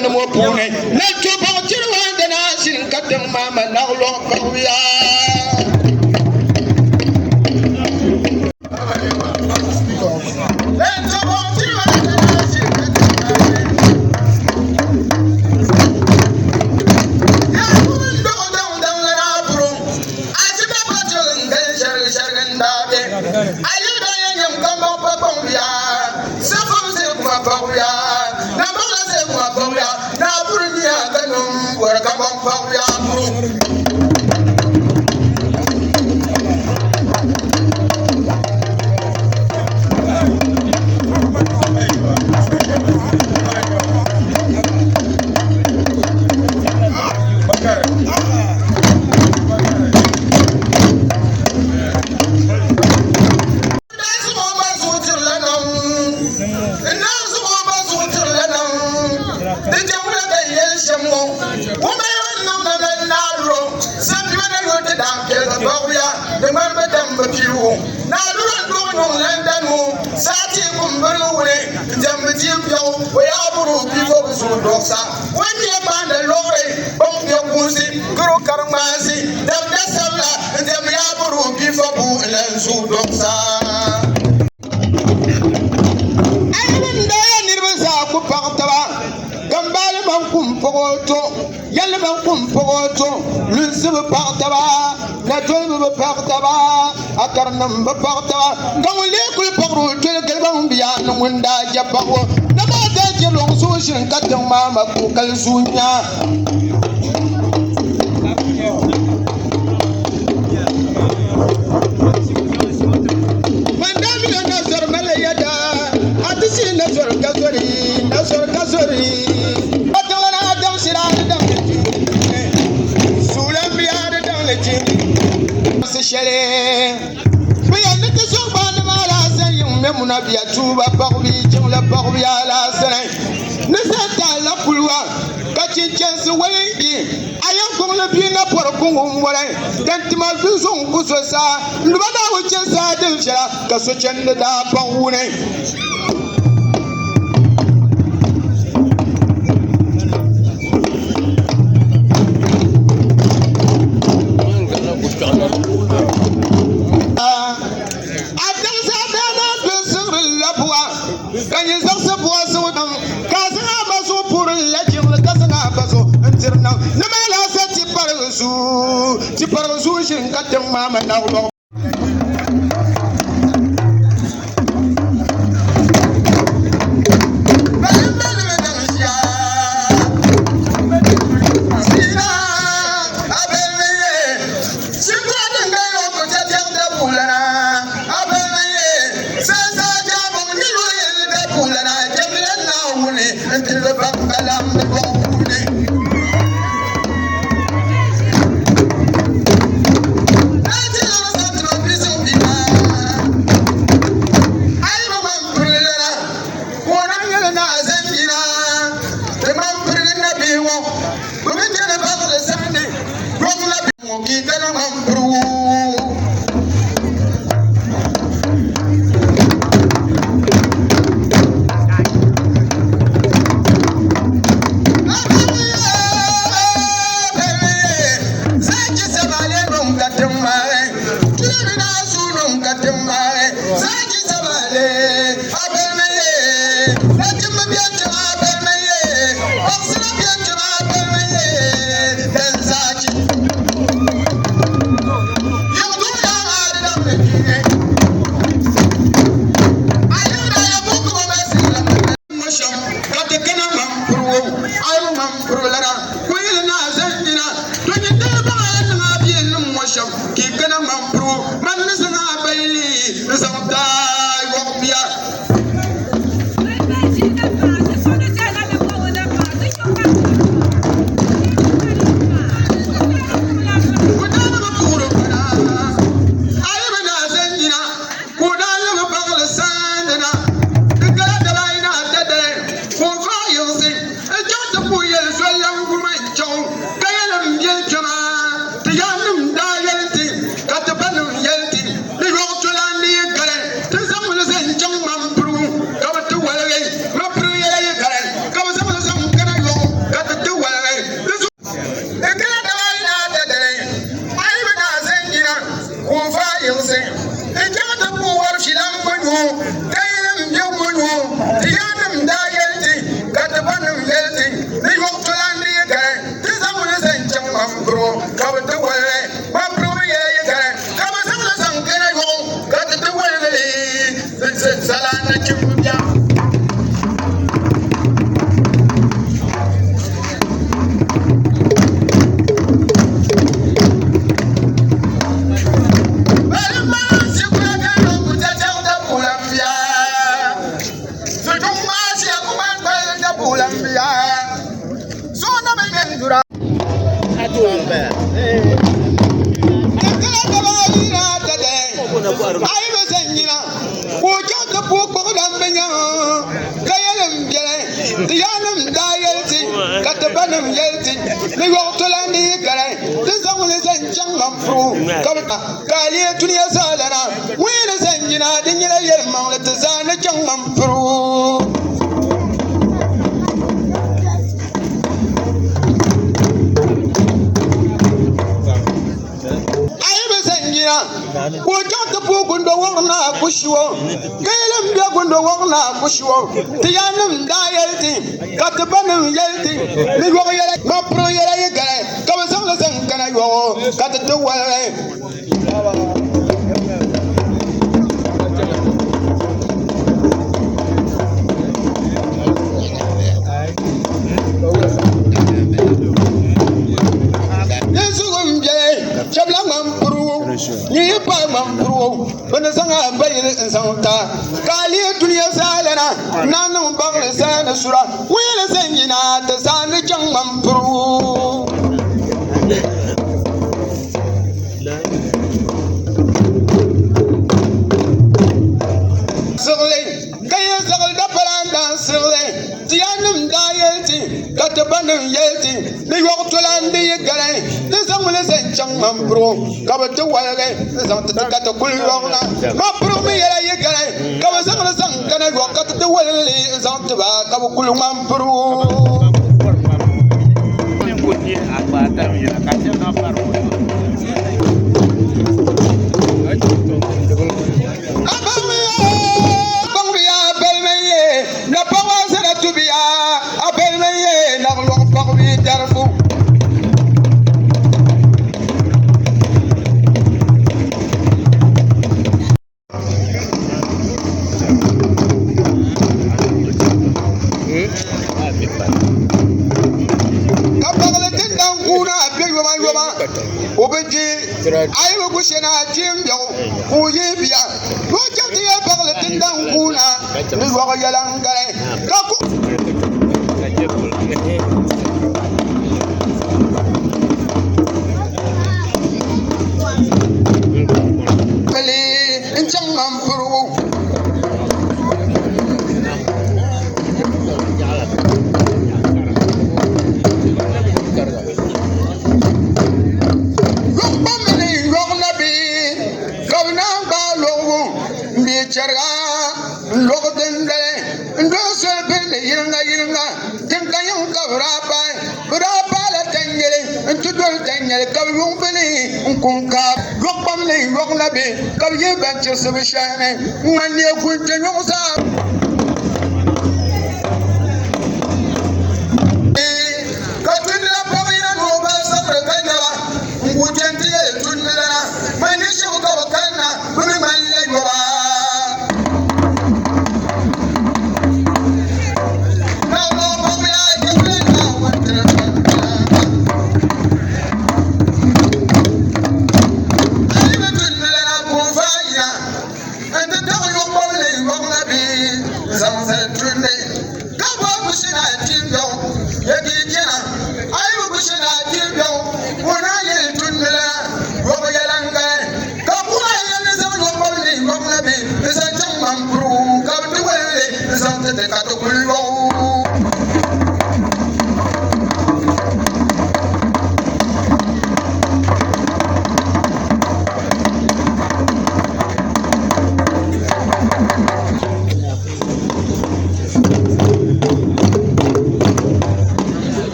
no mo pune na to ba jirwa da na shin kadan mama na lo kauya akarnam ba parta gawle kul pagru tel galbam biya no wanda jabawo na ma da je long so shin katan mama ko kal sunya mandami na nazar malayada atisi nazar kasori atawara adam siran dam sulam biya da dalati shere muna biya tuba bagbi jumla bagbi ala sanai nasata la kulwa kacin su wayi ayan kuma la bi na farkon wala dan timal bi son kusosa lubada wucin sa din shara kaso can da bawune mama now ai ba sangina ko ja ta po ko dan benya kayalam jere tiyanam dayelti katabanam yelti ni wakto landi gare tizamule sanjang mamfru kabta kaliya tuniya salana wena sangina dinyira yermang la tazana jang mamfru Wajata pokundo warna kushwo Kalam bia kundo warna kushwo Tiyanam da yelti Katabanam yelti Ni wako yele Mapro yele yegale Kabasang la sangkana yo Katatu wale Ni pa mamru bana sanga bayil insanta kali duniya salana nanu bagle sana sura wala sangina ta sani jang mamru sirle kaya zagal da palanda sirle tiyanum da yelti katabanum yelti ni waktu landi gare ni samule senchang mamru kabatu walage zamta kata kulwana mamru mi yela yegare kabasangla sangana wakatu walali zamta ba kabu kulu mamru ayo kushena timbyo kuyibya nojati ya bagle tindanguna ni wako yalangare kaku beli injangam puru kunka lokpam ne lokna be kabiye banche subshane ngane kunje nyusa katuna pamina no ba sabra kanyala ngujenti tunna manisha ukawakana bumi malle yoba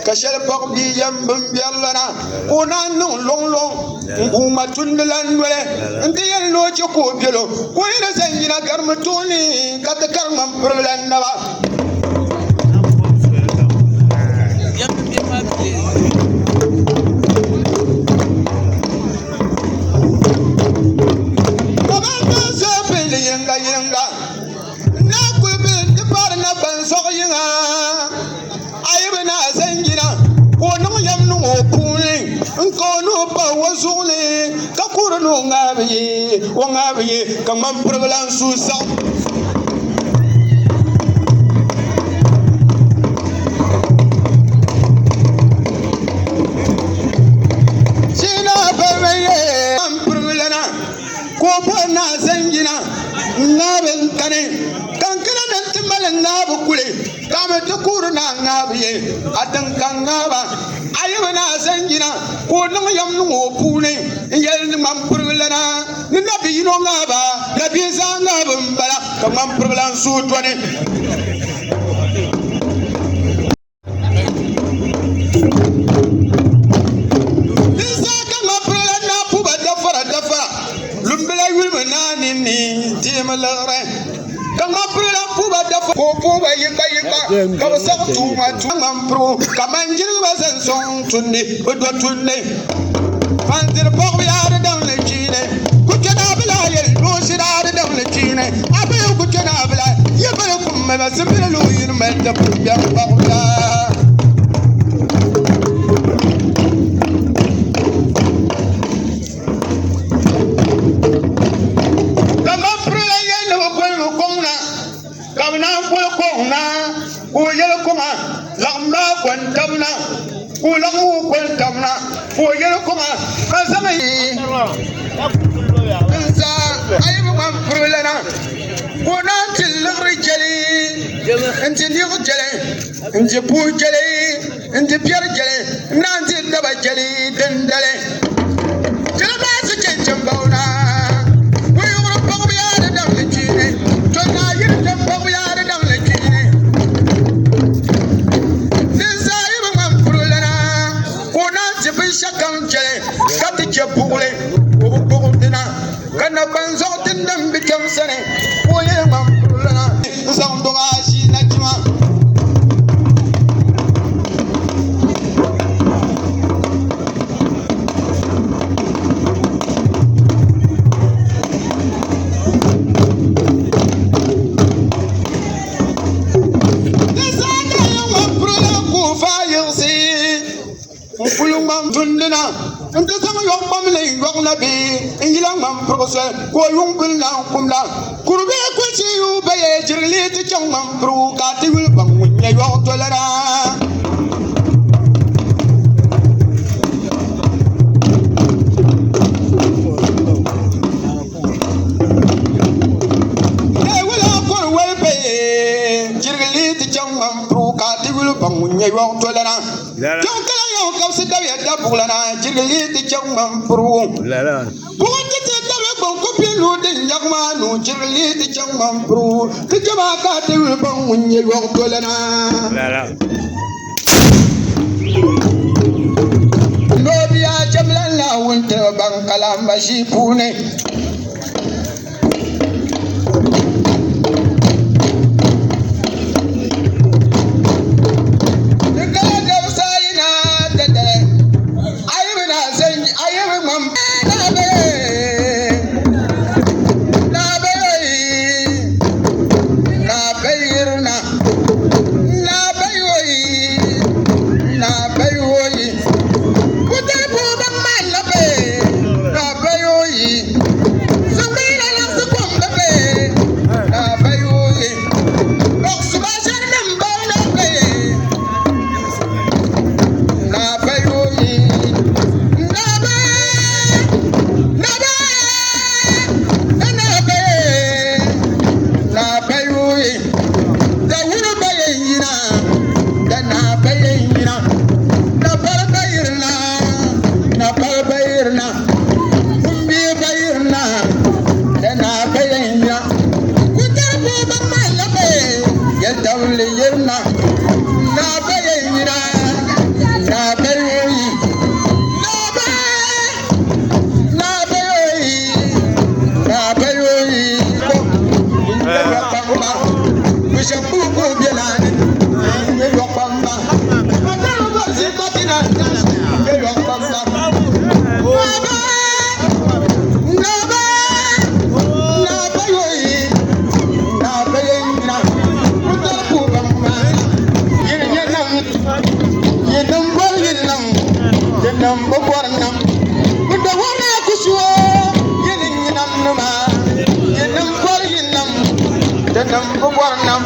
kashal pok bi yam bum biallana ona non long long nguma tunlan wele ndiyan lo ci ko bielo ko ina sanjina garma tuni kat karma problem na ba kono pa wazule ka kurno ngabe o ngabe ka mam problem su sa na zangina ngaben kane kankana dan timbalan ngabu kule kama tukuru na ngabiye atan kangaba ayaba na zangina ko nan yam no pune yel ni mam purlana ni nabi no ngaba nabi zanga bala kamam purlan su tone malare kama prula puba da ko puba yika ka sa tuma tuma pro kama njiru basan son tunne do tunne fandir pok biar da le chine ku kana bla yel do sira da le chine abe ku kana bla yebal kum ma basbila lu yin mal da puba ba kwantamna ulamu kwantamna oyel kuma kasama nza ayibu man furulana kona tilri jeli nti ni jeli nti pu jeli nti pier jeli nanti daba jeli dendale jeli ba su cencem bauna wuyuru bagu ya da dam lecine to na yir dem bagu ya da dam lecine shakam jele kati ke bugule o bugundina kana banzo tindam bikam sene o ye mam lana zam do ashi najma Pulungam tundina nta sama yok bamle yok na bi ingilang mam prose ko yung bilna kumla kurbe ko ci yu baye jirli ti chang mam pro ka ti wil bang munya yok tolara e wala ko wel baye jirli ti chang mam pro ka ti wil bang munya yok tolara kam se dawe da bulana jirli ti changam pro la la ko ti te dawe bon ko pi lu de nyakma nu jirli ti changam pro ti jama ka te wi bon munye wo to lana la la no biya jamlan la wonta ban kalam bashi pune Denam bobornam. Bunda wana kushwa. Yenin nam numa. Yenam bor yenam. Denam bobornam.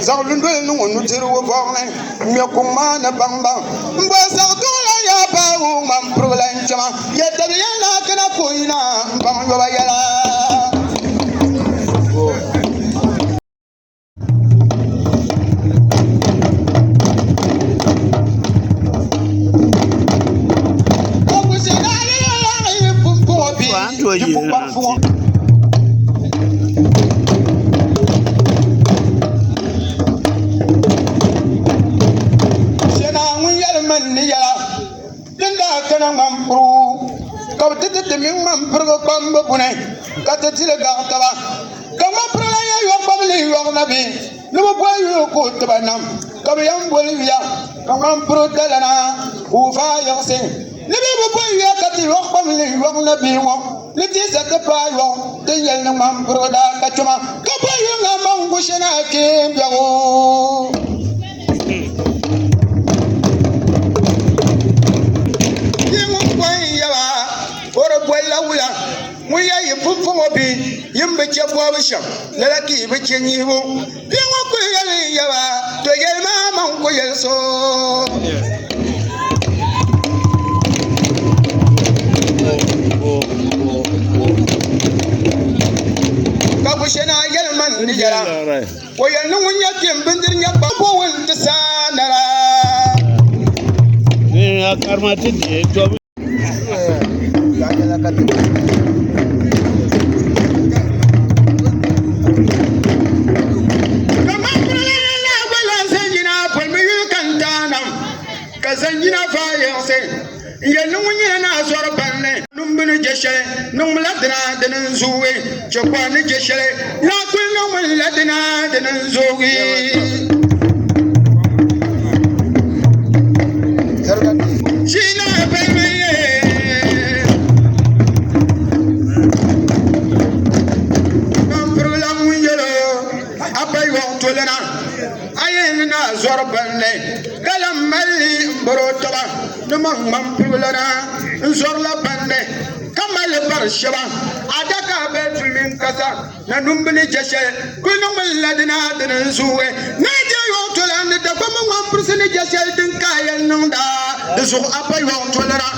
Zalundul no no tiru bonne me kuma na bamba mba zakula ya ba u mam prolan chama ya tabiya kana koina bam yo bayala ko se na ya pumpo bi Mamprgo Bamba Bune, Catatilla Gartava, Kamapra, your family, your Nabi, no boy you go to Banam, Kabiam Bolivia, Kamampro Delana, who fire say, Never boy you are cutting your family, your Nabi, let is at the Pio, the yellow Mampro da Kachuma, Kapayunga Mangushana came Yao. We are you put for a bee, you bet your boy shop, let a key with you. You won't to get my uncle so. Kabushana Yelman, where you know when you can bend in your bubble in the sun. Zanjina fire say, ya no one na sort of banne, Numbin Jeshe, Numladina, the Zui, Japan Jeshe, not will no Latina, the Zogi. China, baby. Zorbane, Galamali, Borotaba, the Mamma Pulana, Zorla Bande, Kamal Barshaba, Adaka Betulin Kasa, Nanumbini Jeshe, Kunum Ladina, the Zue, Nadia Yotoland, the Bama 1% Jeshe, the Kaya Nunda, the Zo Upper Yotolana.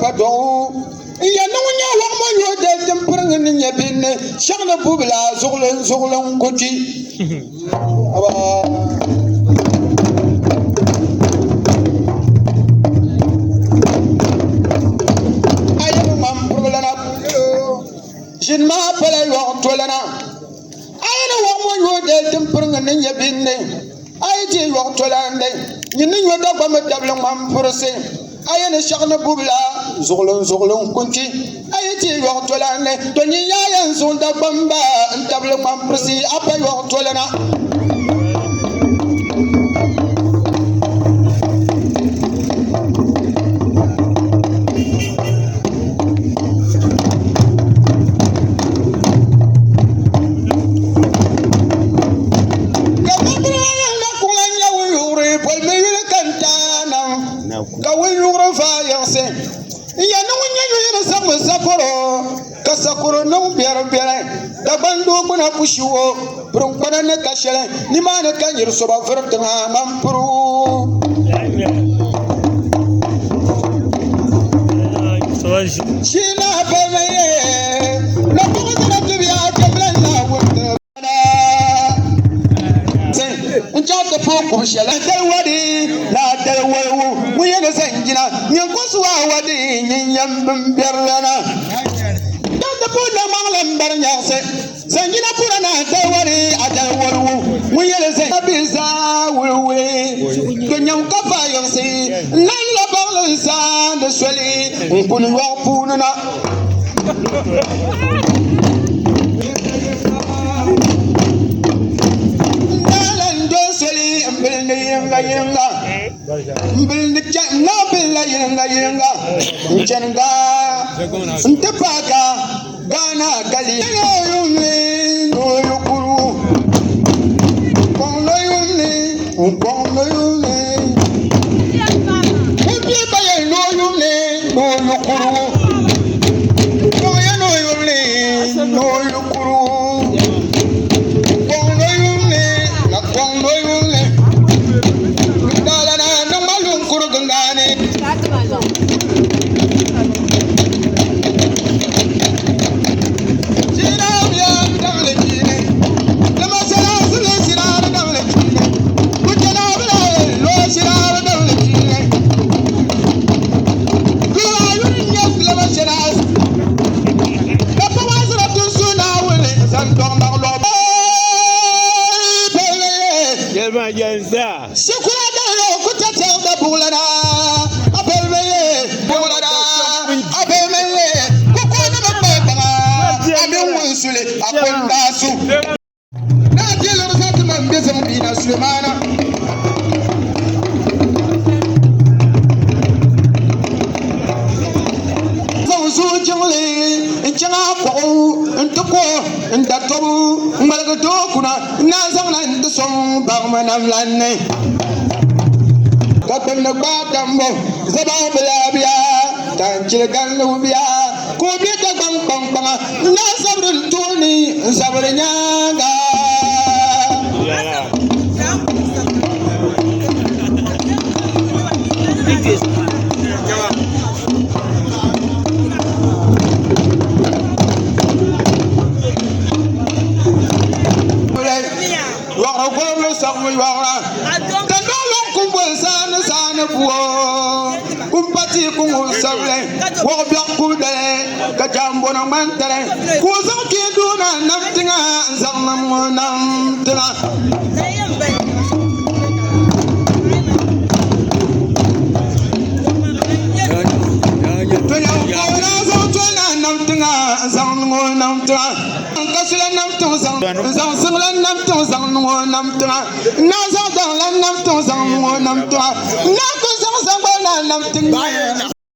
Pardon. Ya no nya wa mo yo de temprang ni nya bin shagna bubla zugulon goji aba ayo mam problema jin ma pala yo tolana ayo wa mo yo de temprang ni nya bin ay je yo tolande ni yo da ba ma dabla mam procès ayene shagna bubla zugulon kunti ayeti yo tolane to ni yayen zunda bamba ntable mam presi apa yo tolana Kasakuro no biara da bando kuna pushiwo brun kana ne kashele ni mana kan yir soba vertanga mampuru China family, no cosa to be out of the Just the folk shall I tell what is not the way we are the same. Yankuswa, what in Yamberlana. Don't the put the Malam Barnyase. Sangina Purana, tell what I tell what we are the same. Bizarre will we. The young Kafa, say, Nala Balance and the Swelly, Punua